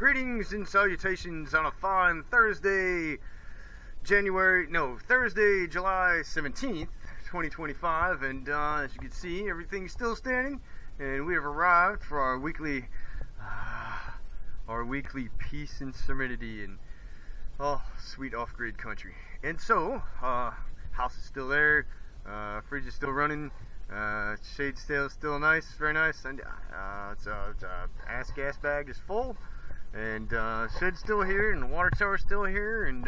Greetings and salutations on a fine Thursday, July 17th, 2025, and as you can see, everything's still standing, and we have arrived for our weekly peace and serenity in sweet off-grid country. And so, house is still there, fridge is still running, shade still nice, very nice, and it's ass gas bag is full. And shed's still here, and the water tower's still here, and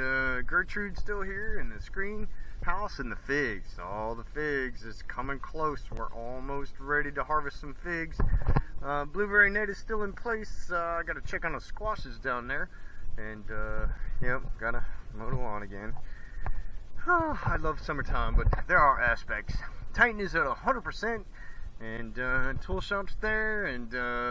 Gertrude's still here, and the screen house, and the figs. All the figs is coming close. We're almost ready to harvest some figs. Blueberry net is still in place. I gotta check on the squashes down there, and yep, gotta mow the lawn again. Oh, I love summertime, but there are aspects. Titan is at 100%. And tool shop's there, and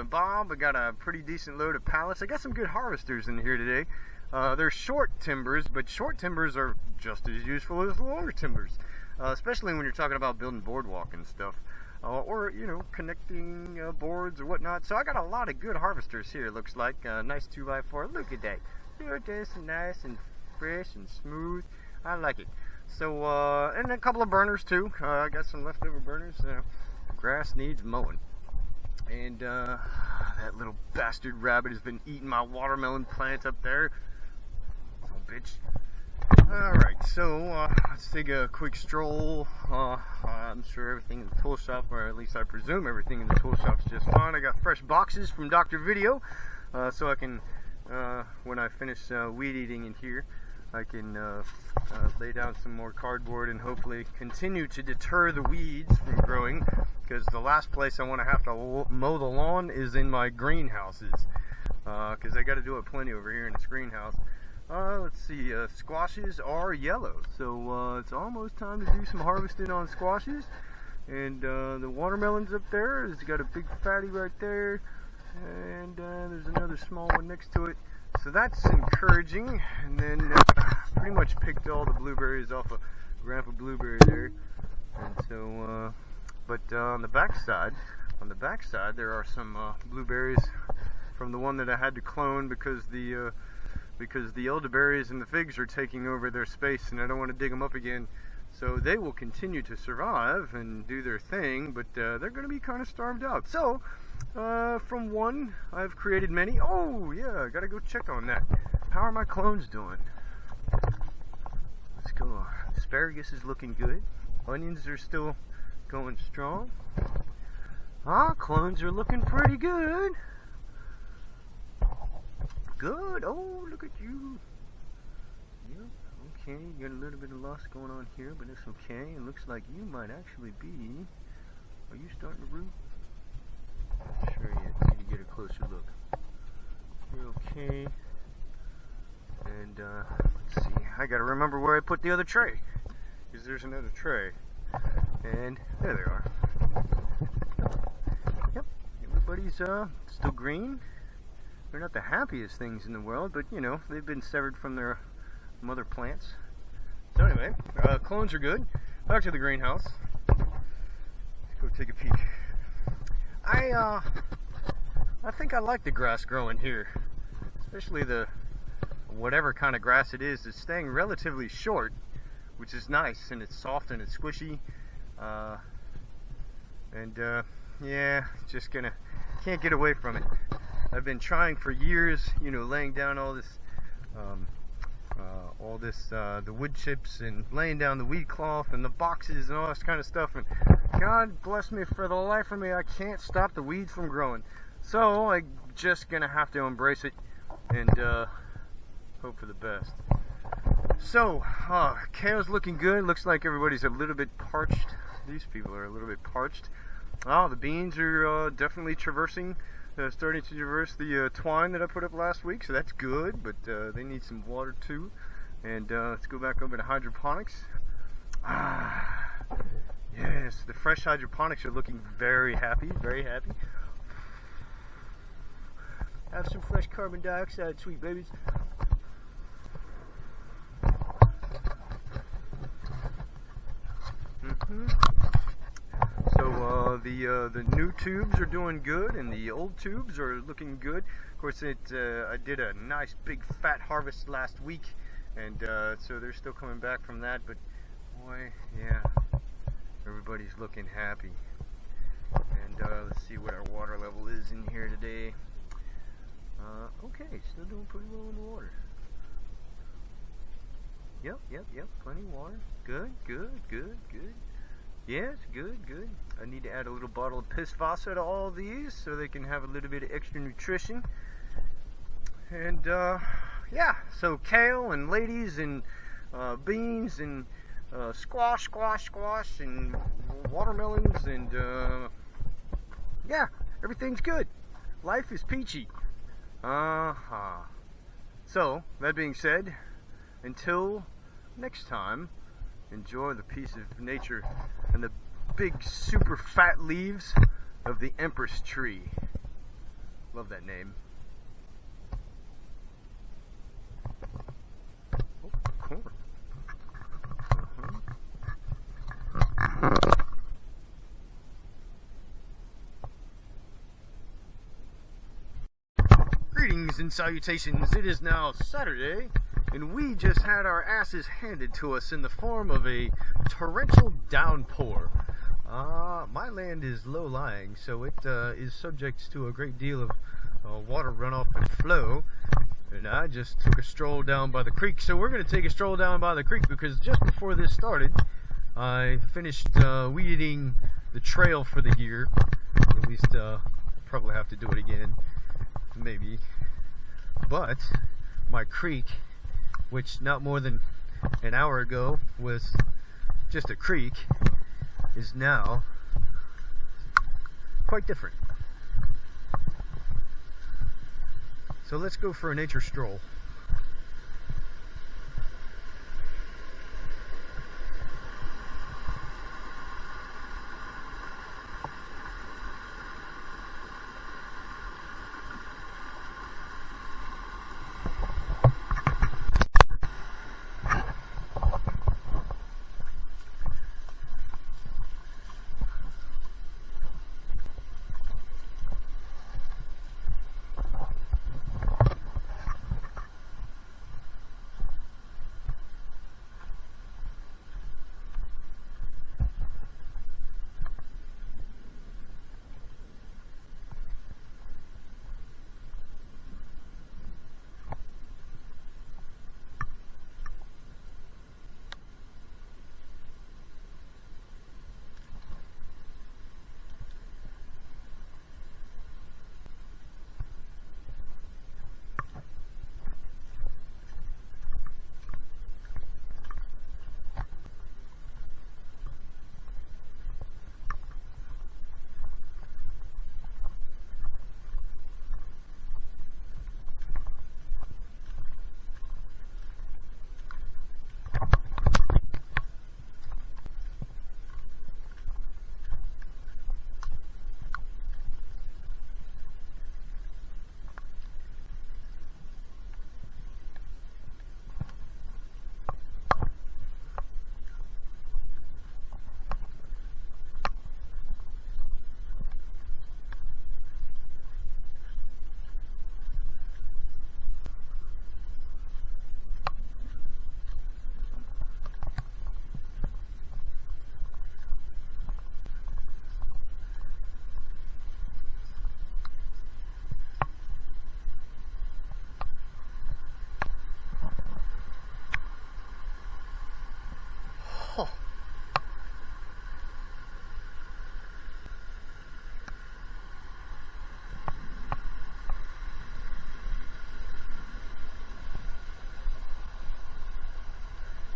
Bob, I got a pretty decent load of pallets. I got some good harvesters in here today. They're short timbers, but short timbers are just as useful as longer timbers, especially when you're talking about building boardwalk and stuff, or you know, connecting boards or whatnot. So I got a lot of good harvesters here. It looks like nice 2x4. Look at that. They're just nice and fresh and smooth. I like it. So and a couple of burners too. I got some leftover burners. Grass needs mowing, and that little bastard rabbit has been eating my watermelon plant up there. Little bitch. Alright, so let's take a quick stroll. I'm sure everything in the tool shop, or at least I presume everything in the tool shop is just fine. I got fresh boxes from Dr. Video, so I can, when I finish weed eating in here, I can lay down some more cardboard and hopefully continue to deter the weeds from growing, because the last place I want to have to mow the lawn is in my greenhouses, because I got to do it plenty over here in this greenhouse. Let's see, squashes are yellow, so it's almost time to do some harvesting on squashes. And the watermelons up there has got a big fatty right there, and there's another small one next to it. So that's encouraging. And then pretty much picked all the blueberries off of Grandpa Blueberry there. And so, but on the back side, there are some blueberries from the one that I had to clone because the elderberries and the figs are taking over their space, and I don't want to dig them up again. So they will continue to survive and do their thing, but they're going to be kind of starved out. So from one, I've created many. Oh yeah, I gotta go check on that. How are my clones doing? Let's go. Asparagus is looking good. Onions are still going strong. Clones are looking pretty good. Good. Oh, look at you. Yep. Okay, you got a little bit of loss going on here, but it's okay. It looks like you might actually be. Are you starting to root? Not sure yet. Need to get a closer look. You're okay. And let's see. I gotta remember where I put the other tray, because there's another tray. And there they are. Yep. Everybody's still green. They're not the happiest things in the world, but you know, they've been severed from their mother plants. So anyway, clones are good. Back to the greenhouse. Let's go take a peek. I think I like the grass growing here, especially the whatever kind of grass it is. It's staying relatively short, which is nice, and it's soft and it's squishy. Yeah, just can't get away from it. I've been trying for years, you know, laying down all this, the wood chips, and laying down the weed cloth and the boxes and all this kind of stuff, and God bless me, for the life of me, I can't stop the weeds from growing. So I'm just gonna have to embrace it and hope for the best. So kale's looking good. Looks like everybody's a little bit parched. These people are a little bit parched. The beans are definitely starting to traverse the twine that I put up last week, so that's good, but they need some water too. And let's go back over to hydroponics. Yes, the fresh hydroponics are looking very happy, very happy. Have some fresh carbon dioxide, sweet babies. So the new tubes are doing good, and the old tubes are looking good. Of course, I did a nice big fat harvest last week, and so they're still coming back from that. But boy, yeah, everybody's looking happy. And let's see what our water level is in here today. Okay, still doing pretty well in the water. Yep, plenty of water. Good. Yes, good. I need to add a little bottle of piss Vasa to all of these so they can have a little bit of extra nutrition. And yeah, so kale and ladies and beans and squash and watermelons and yeah, everything's good. Life is peachy. So, that being said, until next time, enjoy the peace of nature and the big super fat leaves of the Empress tree. Love that name. Oh, corn. Greetings and salutations. It is now Saturday, and we just had our asses handed to us in the form of a torrential downpour. My land is low-lying, so it is subject to a great deal of water runoff and flow, and I just took a stroll down by the creek. So we're going to take a stroll down by the creek because just before this started, I finished weeding the trail for the year. At least probably have to do it again, maybe. But my creek, which not more than an hour ago was just a creek, is now quite different. So let's go for a nature stroll.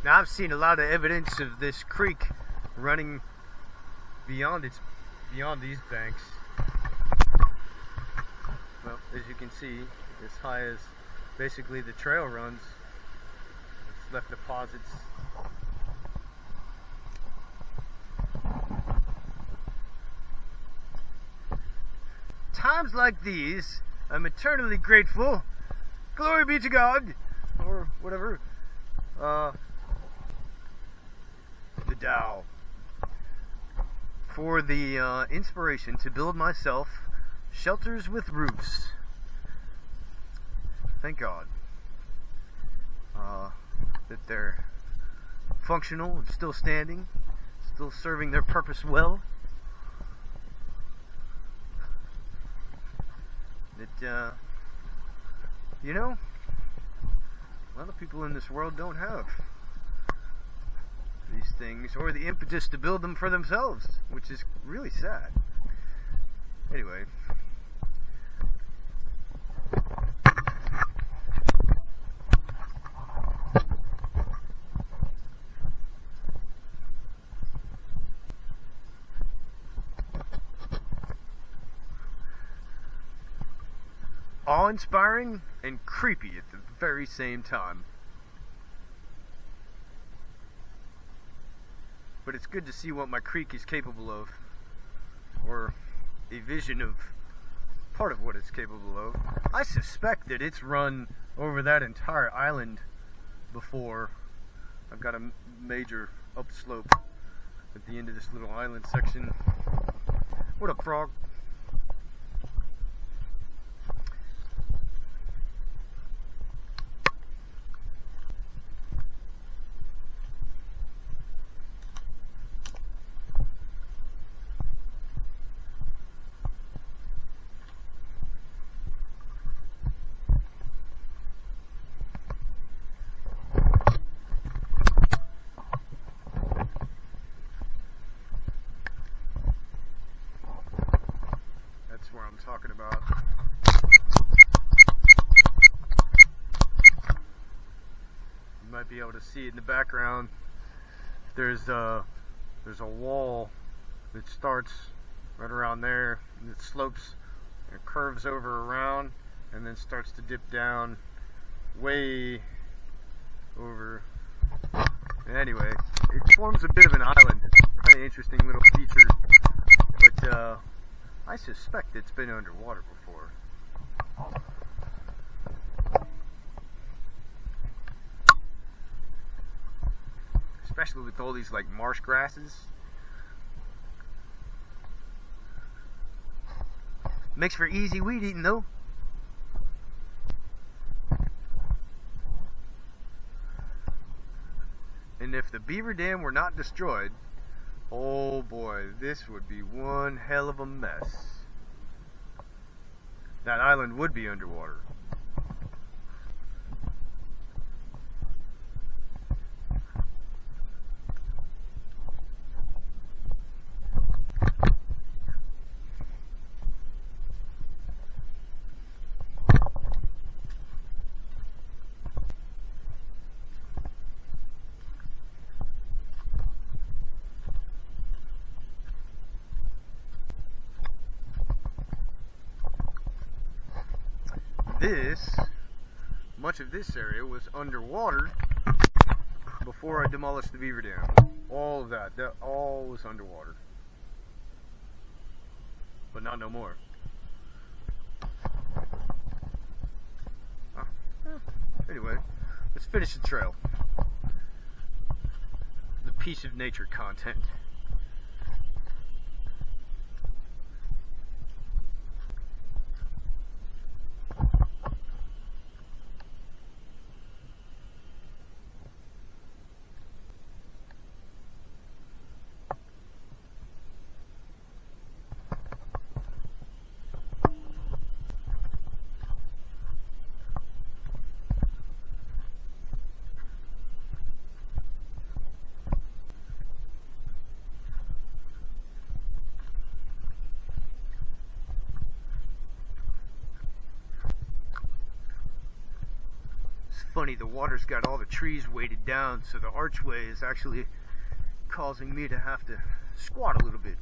Now I've seen a lot of evidence of this creek running beyond these banks. Well, as you can see, as high as basically the trail runs, it's left deposits. Times like these, I'm eternally grateful. Glory be to God, or whatever. The Tao. for the inspiration to build myself shelters with roofs. Thank God that they're functional and still standing, still serving their purpose well. That, you know, a lot of people in this world don't have these things or the impetus to build them for themselves, which is really sad. Anyway. Awe-inspiring and creepy at the very same time. But it's good to see what my creek is capable of, or a vision of part of what it's capable of. I suspect that it's run over that entire island before. I've got a major upslope at the end of this little island section. What up, frog? Where I'm talking about. You might be able to see it in the background. There's a wall that starts right around there, and it slopes and curves over around, and then starts to dip down way over. Anyway, it forms a bit of an island. Kind of interesting little feature, but I suspect it's been underwater before. Especially with all these like marsh grasses. Makes for easy weed eating though. And if the beaver dam were not destroyed, oh boy, this would be one hell of a mess. That island would be underwater. Much of this area was underwater before I demolished the beaver dam. All of that all was underwater. But not no more. Anyway, let's finish the trail. The piece of nature content. Funny, the water's got all the trees weighted down, so the archway is actually causing me to have to squat a little bit.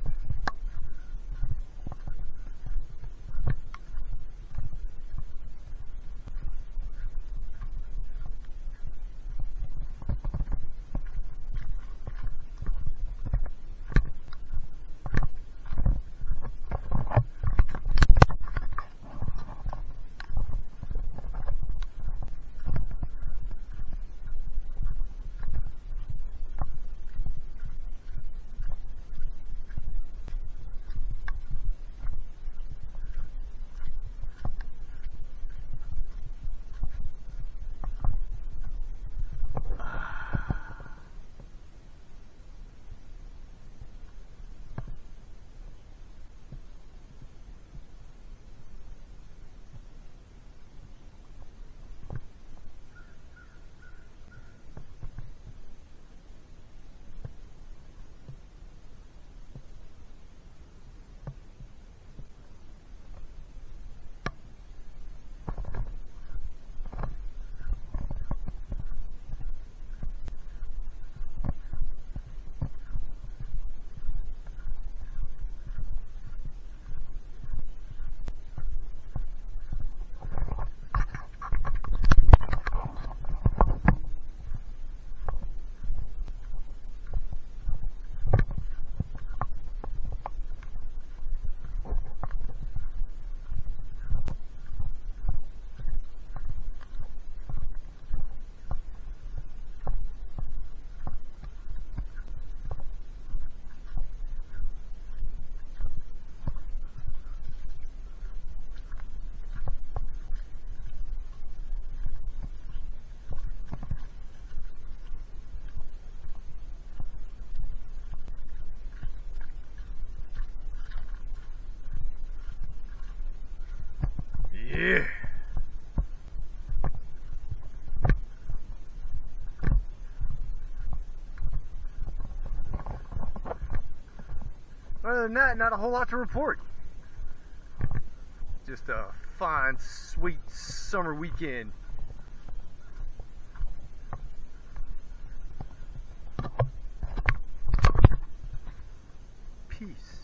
than that, not a whole lot to report. Just a fine, sweet summer weekend. Peace.